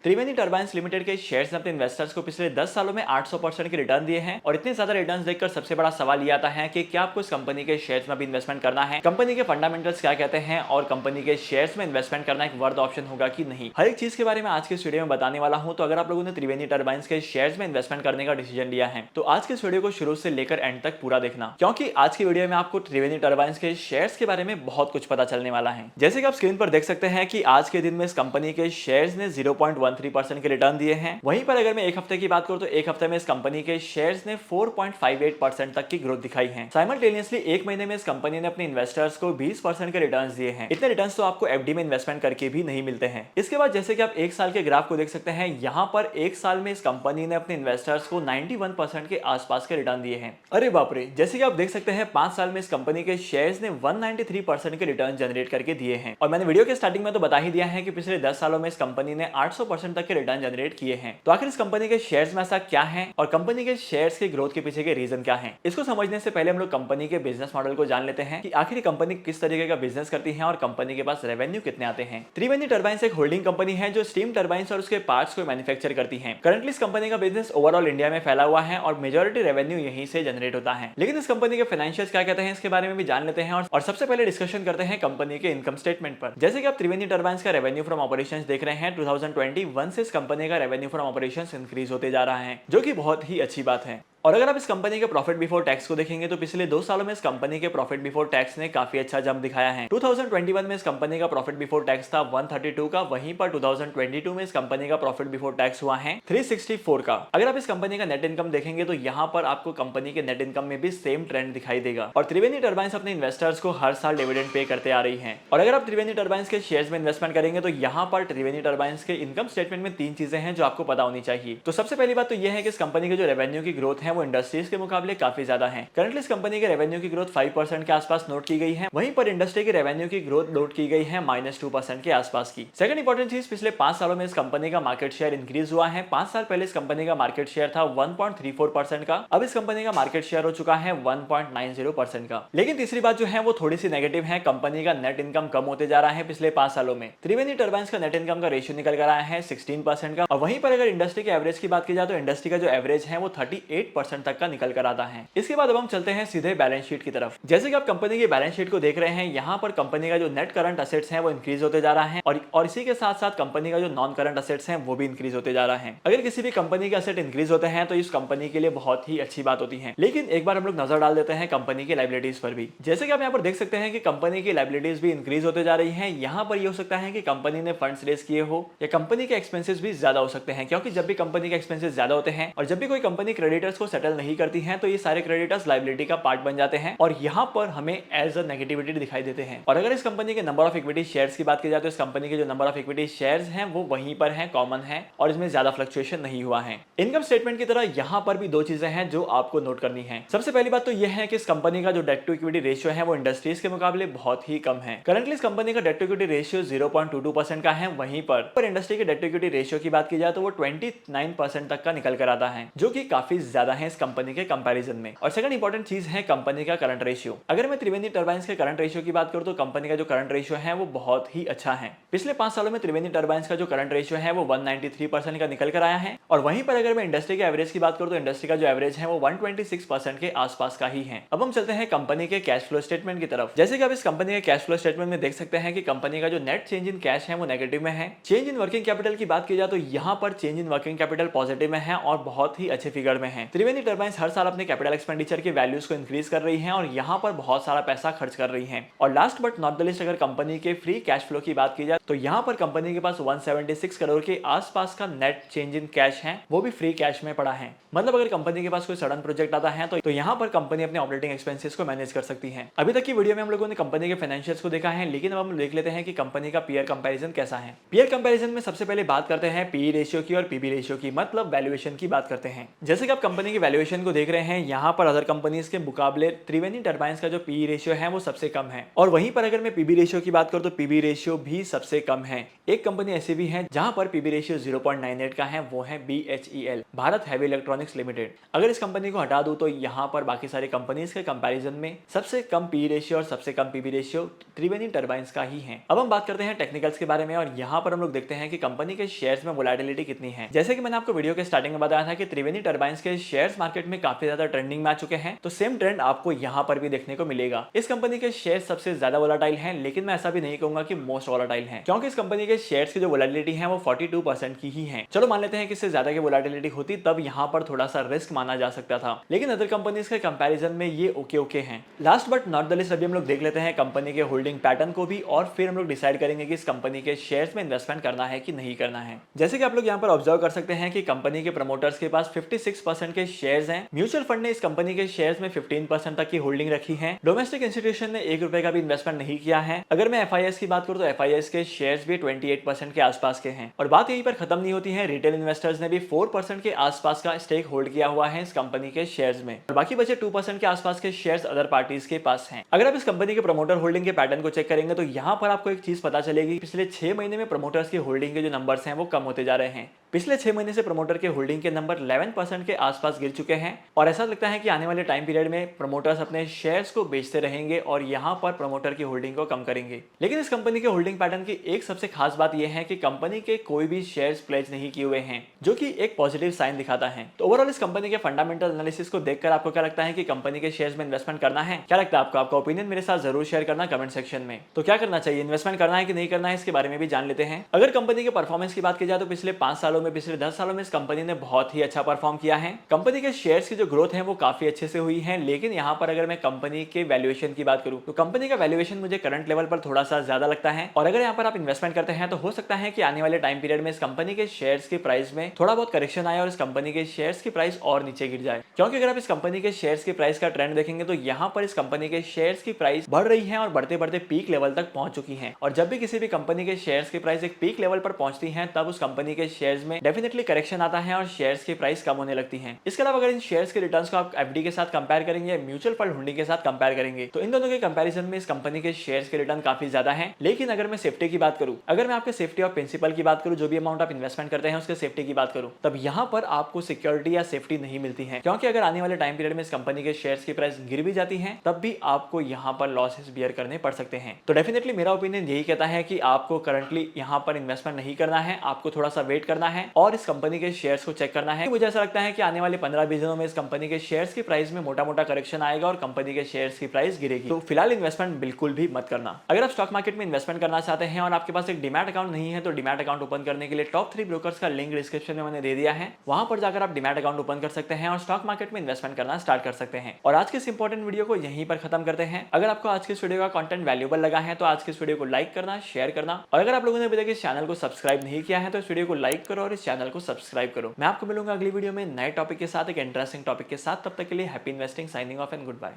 त्रिवेणी turbines limited के shares ने अपने इन्वेस्टर्स को पिछले 10 सालों में 800% के रिटर्न दिए हैं और इतने ज्यादा रिटर्न्स देखकर सबसे बड़ा सवाल ये आता है कि क्या आपको इस कंपनी के शेयर्स में भी इन्वेस्टमेंट करना है, कंपनी के फंडामेंटल्स क्या कहते हैं और कंपनी के शेयर्स में इन्वेस्टमेंट करना एक वर्थ ऑप्शन होगा कि नहीं। हर एक चीज के बारे में आज के इस वीडियो में बताने वाला हूं। तो अगर आप लोगों ने त्रिवेणी टर्बाइन्स के शेयर्स में इन्वेस्टमेंट करने का डिसीजन लिया है तो आज के इस वीडियो को शुरू से लेकर एंड तक पूरा देखना, क्योंकि आज की वीडियो में आपको त्रिवेणी टर्बाइन्स के शेयर्स के बारे में बहुत कुछ पता चलने वाला है। जैसे कि आप स्क्रीन पर देख सकते हैं कि आज के दिन में इस कंपनी के शेयर्स ने 0.13% के रिटर्न दिए हैं। वहीं पर अगर मैं एक हफ्ते की बात करूं तो एक हफ्ते में इस कंपनी के शेयर्स ने 4.58% तक की ग्रोथ दिखाई है। साइमल्टेनियसली एक महीने में इस कंपनी ने अपने इन्वेस्टर्स को 20% के रिटर्न्स दिए हैं। इतने रिटर्न्स तो आपको एफडी में इन्वेस्टमेंट करके भी नहीं मिलते हैं। इसके बाद जैसे कि आप एक साल के ग्राफ को देख सकते हैं, यहाँ पर एक साल में इस कंपनी ने अपने इन्वेस्टर्स को 91% के आसपास के रिटर्न दिए हैं। अरे बाप रे, जैसे कि आप देख सकते हैं 5 साल में इस कंपनी के शेयर्स ने 193% के रिटर्न जनरेट करके दिए हैं। और मैंने वीडियो के स्टार्टिंग में तो बता ही दिया है कि पिछले 10 सालों में इस कंपनी ने 800% तक के रिटर्न जनरेट किए हैं। तो आखिर इस कंपनी के शेयर्स में ऐसा क्या है और कंपनी के शेयर्स के ग्रोथ के पीछे के रीजन क्या है, इसको समझने से पहले हम लोग कंपनी के बिजनेस मॉडल को जान लेते हैं कि आखिर कंपनी किस तरीके का बिजनेस करती है और कंपनी के पास रेवेन्यू कितने आते हैं। त्रिवेणी टर्बाइन्स एक होल्डिंग कंपनी है जो स्टीम टर्बाइन्स और उसके पार्ट्स को मैन्युफैक्चर करती है। करंटली इस कंपनी का बिजनेस ओवरऑल इंडिया में फैला हुआ है और मेजॉरिटी रेवेन्यू यहीं से जनरेट होता है। लेकिन इस कंपनी के फाइनेंशियल्स क्या कहते हैं इसके बारे में भी जान लेते हैं और सबसे पहले डिस्कशन करते हैं कंपनी के इनकम स्टेटमेंट पर। जैसे कि आप त्रिवेणी टर्बाइन्स का रेवेन्यू फ्रॉम ऑपरेशंस देख रहे हैं, 2021 से इस कंपनी का रेवेन्यू फ्रॉम ऑपरेशंस इंक्रीज होते जा रहा है, जो कि बहुत ही अच्छी बात है। और अगर आप इस कंपनी के प्रॉफिट बिफोर टैक्स को देखेंगे तो पिछले 2 सालों में इस कंपनी के प्रॉफिट बिफोर टैक्स ने काफी अच्छा जंप दिखाया है। 2021 में इस कंपनी का प्रॉफिट बिफोर टैक्स था 132 का, वहीं पर 2022 में इस कंपनी का प्रॉफिट बिफोर टैक्स हुआ है 364 का। अगर आप इस कंपनी का नेट इनकम देखेंगे तो यहाँ पर आपको कंपनी के नेट इनकम में भी सेम ट्रेंड दिखाई देगा। और त्रिवेणी टर्बाइन्स अपने इन्वेस्टर्स को हर साल डिविडेंड पे करते आ रही है। और अगर आप त्रिवेणी टर्बाइन्स के शेयर्स में इन्वेस्टमेंट करेंगे तो यहाँ पर त्रिवेणी टर्बाइन्स के इनकम स्टेटमेंट में 3 चीजें हैं जो आपको पता होनी चाहिए। तो सबसे पहली बात तो यह है कि इस कंपनी के जो रेवेन्यू की ग्रोथ है वो इंडस्ट्रीज के मुकाबले काफी ज्यादा है। करंटली इस कंपनी के रेवेन्यू की ग्रोथ 5% के आसपास नोट की गई है, वहीं पर इंडस्ट्री के रेवेन्यू की ग्रोथ नोट की गई है -2% के आसपास की। सेकंड इंपॉर्टेंट चीज, पिछले 5 सालों में इस कंपनी का मार्केट शेयर इंक्रीज हुआ है। 5 साल पहले इस कंपनी का मार्केट शेयर था 1.34% का, अब इस कंपनी का मार्केट शेयर हो चुका है 1.90% का। लेकिन तीसरी बात जो है वो थोड़ी सी नेगेटिव है, कंपनी का नेट इनकम कम होते जा रहा है पिछले 5 सालों में। त्रिवेणी टर्बाइन्स का नेट इनकम का रेशियो निकल कर आया है 16% का, और वहीं पर अगर इंडस्ट्री के एवरेज की बात की जाए तो इंडस्ट्री का जो एवरेज है वो 38% तक का निकल कर आता है। इसके बाद अब हम चलते हैं सीधे बैलेंस शीट की तरफ। जैसे कि आप कंपनी की बैलेंस शीट को देख रहे हैं, यहाँ पर कंपनी का जो नेट करंट असेट्स है वो इंक्रीज होते जा रहा है और इसी के साथ साथ कंपनी का जो नॉन करंट असेट्स है वो भी इंक्रीज होते जा रहा है। अगर किसी भी कंपनी के असेट इंक्रीज होते हैं तो इस कंपनी के लिए बहुत ही अच्छी बात होती है। लेकिन एक बार हम लोग नजर डाल देते हैं कंपनी की लायबिलिटीज पर भी। जैसे कि आप यहाँ पर देख सकते हैं कि कंपनी की लायबिलिटीज भी इंक्रीज होते जा रही है। यहाँ पर ये हो सकता है कि कंपनी ने फंड्स रेज किए हो या कंपनी के एक्सपेंसेस भी ज्यादा हो सकते हैं, क्योंकि जब भी कंपनी के एक्सपेंसेस ज्यादा होते हैं और जब भी कोई कंपनी क्रेडिटर्स को सेटल नहीं करती है तो ये सारे क्रेडिटर्स लायबिलिटी का पार्ट बन जाते हैं और यहाँ पर हमें एज अ नेगेटिविटी दिखाई देते हैं। और अगर इस कंपनी के नंबर ऑफ इक्विटी शेयर्स की बात की जाए तो इस कंपनी के जो नंबर ऑफ इक्विटी शेयर्स हैं वो वहीं पर हैं, कॉमन है और इसमें ज्यादा फ्लक्चुएशन नहीं हुआ है। इनकम स्टेटमेंट की तरह यहाँ पर भी 2 चीजें हैं जो आपको नोट करनी है। सबसे पहली बात तो यह है कि इस कंपनी का जो डेट टू इक्विटी रेशियो है वो इंडस्ट्रीज के मुकाबले बहुत ही कम है। करंटली इस कंपनी का डेट टू इक्विटी रेशियो 0.22% का है, वहीं पर इंडस्ट्री के डेट टू इक्विटी रेशियो की बात की जाए तो वो 29% तक का निकल कर आता है, जो कि काफी ज्यादा है इस कंपनी के कंपैरिजन में। और सेकंड इंपॉर्टेंट चीज है कंपनी का करंट रेशियो। अगर मैं त्रिवेणी टर्बाइन्स के करंट रेशियो की बात करूं तो कंपनी का जो करंट रेशियो है वो बहुत ही अच्छा है। पिछले 5 सालों में त्रिवेणी टर्बाइन्स का जो करंट रेशियो है वो 193% का निकल कर आया है। और वहीं पर अगर मैं इंडस्ट्री के एवरेज की बात करूं तो इंडस्ट्री का जो एवरेज है वो 126% के आसपास का ही है। अब हम चलते हैं कंपनी के कैश फ्लो स्टेटमेंट की तरफ। जैसे कि आप इस कंपनी के कैश फ्लो स्टेटमेंट में देख सकते हैं कि कंपनी का जो नेट चेंज इन कैश है वो नेगेटिव में है। चेंज इन वर्किंग कैपिटल की बात की जाए तो यहाँ पर change in working capital positive में है और बहुत ही अच्छे फिगर में है। त्रिवेणी टर्बाइन्स हर साल अपने कैपिटल एक्सपेंडिचर के वैल्यूज को इंक्रीज कर रही है और यहाँ पर बहुत सारा पैसा खर्च कर रही है। और last but not the list, अगर कंपनी के फ्री कैश फ्लो की बात की जाए तो यहाँ पर कंपनी के पास 176 करोड़ के आसपास का नेट चेंज इन कैश है, वो भी फ्री कैश में पड़ा है। मतलब अगर कंपनी के पास कोई सडन प्रोजेक्ट आता है तो यहाँ पर कंपनी अपने ऑपरेटिंग एक्सपेंसेस को मैनेज कर सकती है। अभी तक की वीडियो में हम लोगों ने कंपनी के फाइनेंशियल्स को देखा है, लेकिन अब हम देख लेते हैं कि कंपनी का पीयर कंपैरिजन कैसा है। पीयर कंपैरिजन में सबसे पहले बात करते हैं पी रेशियो की और पीबी रेशियो की, मतलब वैल्यूएशन की बात करते हैं। जैसे कि आप कंपनी की वैल्यूएशन को देख रहे हैं, यहाँ पर अदर कंपनीज के मुकाबले त्रिवेणी टर्बाइंस का जो पी रेशियो है वो सबसे कम है। और वहीं पर अगर मैं पीबी रेशियो की बात करूं तो पीबी रेशियो भी सबसे कम है। एक कंपनी ऐसी भी है जहां पर पीबी रेशियो 0.98 का है, वो है BHEL, Bharat heavy electronics limited. अगर इस कंपनी को हटा दूं तो यहाँ पर बाकी सारी कंपनीज के कंपैरिजन में सबसे कम पी रेशियो और सबसे कम पीबी रेशियो त्रिवेणी टर्बाइंस का ही है। अब हम बात करते हैं टेक्निकल्स के बारे में और यहाँ पर हम लोग देखते हैं कि कंपनी के शेयर्स में वोलेटिलिटी कितनी है। जैसे कि मैंने आपको वीडियो के स्टार्टिंग में बताया था कि त्रिवेणी टर्बाइंस के शेयर्स मार्केट में काफी ज्यादा ट्रेंडिंग में आ चुके हैं, तो सेम ट्रेंड आपको यहाँ पर भी देखने को मिलेगा। इस कंपनी के शेयर सबसे ज्यादा वोलेटाइल हैं, लेकिन मैं ऐसा भी नहीं कहूंगा कि मोस्ट वोलेटाइल हैं, क्योंकि इस कंपनी के शेयर्स की जो वोलेटिलिटी है वो 42% की ही है। चलो मान लेते हैं कि इससे ज्यादा की वोलेटिलिटी होती तब यहाँ पर थोड़ा सा रिस्क माना जा सकता था, लेकिन अदर कंपनीज के कंपैरिजन में ये ओके हैं। Last but not the list अभी हम लोग देख लेते हैं कंपनी के होल्डिंग पैटर्न को भी, और फिर हम लोग डिसाइड करेंगे कि इस कंपनी के शेयर्स में इन्वेस्टमेंट करना है कि नहीं करना है। जैसे कि आप लोग यहाँ पर ऑब्जर्व कर सकते हैं कि कंपनी के प्रमोटर्स के पास 56% के शेयर्स हैं। म्यूचुअल फंड ने इस कंपनी के शेयर्स में 15% तक की होल्डिंग रखी है। डोमेस्टिक इंस्टीट्यूशन ने ₹1 का भी इन्वेस्टमेंट नहीं किया है। अगर मैं FIS की बात करूं तो FIS के शेयर्स भी 28% के आसपास के हैं। और बात यहीं पर खत्म नहीं होती है, रिटेल इन्वेस्टर्स ने भी 4% के आसपास का स्टेक होल्ड किया हुआ है इस कंपनी के शेयर्स में, और बाकी बचे 2% के आसपास के शेयर्स अदर पार्टीज के पास हैं। अगर आप इस कंपनी के प्रमोटर होल्डिंग के पैटर्न को चेक करेंगे तो यहाँ पर आपको एक चीज पता चलेगी, पिछले 6 महीने में प्रमोटर्स की होल्डिंग के जो नंबर्स हैं वो कम होते जा रहे हैं। पिछले 6 महीने से प्रमोटर के होल्डिंग के नंबर 11% के आसपास गिर चुके हैं, और ऐसा लगता है कि आने वाले टाइम पीरियड में प्रमोटर्स अपने शेयर्स को बेचते रहेंगे और यहाँ पर प्रमोटर की होल्डिंग को कम करेंगे। लेकिन इस कंपनी के होल्डिंग पैटर्न की एक सबसे खास बात यह है कि कंपनी के कोई भी शेयर्स प्लेज नहीं किए हुए हैं, जो कि एक पॉजिटिव साइन दिखाता है। तो ओवरऑल इस कंपनी के फंडामेंटल एनालिसिस को देखकर आपको क्या लगता है कि कंपनी के शेयर्स में इन्वेस्टमेंट करना है? क्या लगता है आपको? आपका ओपिनियन मेरे साथ जरूर शेयर करना कमेंट सेक्शन में। तो क्या करना चाहिए, इन्वेस्टमेंट करना है कि नहीं करना है, इसके बारे में भी जान लेते हैं। अगर कंपनी के परफॉर्मेंस की बात की जाए तो पिछले 5 सालों में, पिछले 10 सालों में इस कंपनी ने बहुत ही अच्छा परफॉर्म किया है। कंपनी के शेयर्स की जो ग्रोथ है वो काफी अच्छे से हुई है। लेकिन यहाँ पर अगर मैं कंपनी के वैल्यूएशन की बात करूं तो कंपनी का वैल्यूएशन मुझे करंट लेवल पर थोड़ा सा ज्यादा लगता है, और अगर यहाँ पर आप इन्वेस्टमेंट करते हैं तो हो सकता है कि आने वाले टाइम पीरियड में इस कंपनी के शेयर्स की प्राइस में थोड़ा बहुत करेक्शन आए और इस कंपनी के शेयर्स की प्राइस और नीचे गिर जाए। क्योंकि अगर आप इस कंपनी के शेयर्स की प्राइस का ट्रेंड देखेंगे तो यहाँ पर इस कंपनी के शेयर्स की प्राइस बढ़ रही है और बढ़ते बढ़ते पीक लेवल तक पहुंच चुकी है। और जब भी किसी भी कंपनी के शेयर्स की प्राइस एक पीक लेवल पर पहुंचती है तब उस कंपनी के शेयर्स में डेफिनेटली करेक्शन आता है और शेयर्स की प्राइस कम होने लगती है। इसके अलावा अगर इन शेयर्स के रिटर्न्स को आप FD के साथ कंपेयर करेंगे, म्यूचुअल फंड होल्डिंग के साथ कंपेयर करेंगे, तो इन दोनों के कंपैरिजन में इस कंपनी के शेयर्स के रिटर्न काफी ज्यादा है। लेकिन अगर मैं सेफ्टी की बात करूं, अगर मैं आपके सेफ्टी ऑफ प्रिंसिपल की बात करूं, जो भी अमाउंट आप इन्वेस्टमेंट करते हैं उसके सेफ्टी की बात करूं, तब यहाँ पर आपको सिक्योरिटी या सेफ्टी नहीं मिलती है। क्योंकि अगर आने वाले टाइम पीरियड में इस कंपनी के शेयर्स की प्राइस गिर भी जाती है तब भी आपको यहाँ पर लॉसेस बियर करने पड़ सकते हैं। तो डेफिनेटली मेरा ओपिनियन यही कहता है कि आपको करंटली यहाँ पर इन्वेस्टमेंट नहीं करना है, आपको थोड़ा सा वेट करना है और इस कंपनी के शेयर्स को चेक करना है। मुझे ऐसा लगता है कि आने वाले 15-20 दिनों में इस कंपनी के शेयर्स की प्राइस में मोटा मोटा करेक्शन आएगा और कंपनी के शेयर्स की प्राइस गिरेगी। तो फिलहाल इन्वेस्टमेंट बिल्कुल भी मत करना। अगर आप स्टॉक मार्केट में इन्वेस्टमेंट करना चाहते हैं और आपके पास एक डीमैट अकाउंट नहीं है तो डीमैट अकाउंट ओपन करने के लिए टॉप 3 ब्रोकर्स का लिंक डिस्क्रिप्शन में मैंने दे दिया है, वहां पर जाकर आप डीमैट अकाउंट ओपन कर सकते हैं और स्टॉक मार्केट में इन्वेस्टमेंट करना स्टार्ट कर सकते हैं। और आज के इस इंपॉर्टेंट वीडियो को यहीं पर खत्म करते हैं। अगर आपको आज के इस वीडियो का कंटेंट वैल्यूएबल लगा है तो आज के इस वीडियो को लाइक करना, शेयर करना, और अगर आप लोगों ने अभी तक इस चैनल को सब्सक्राइब नहीं किया है तो इस वीडियो को लाइक करो और इस चैनल को सब्सक्राइब करो। मैं आपको मिलूंगा अगली वीडियो में नए टॉपिक के साथ, एक इंटरेस्टिंग टॉपिक के साथ। तब तक के लिए happy investing, signing off and good bye.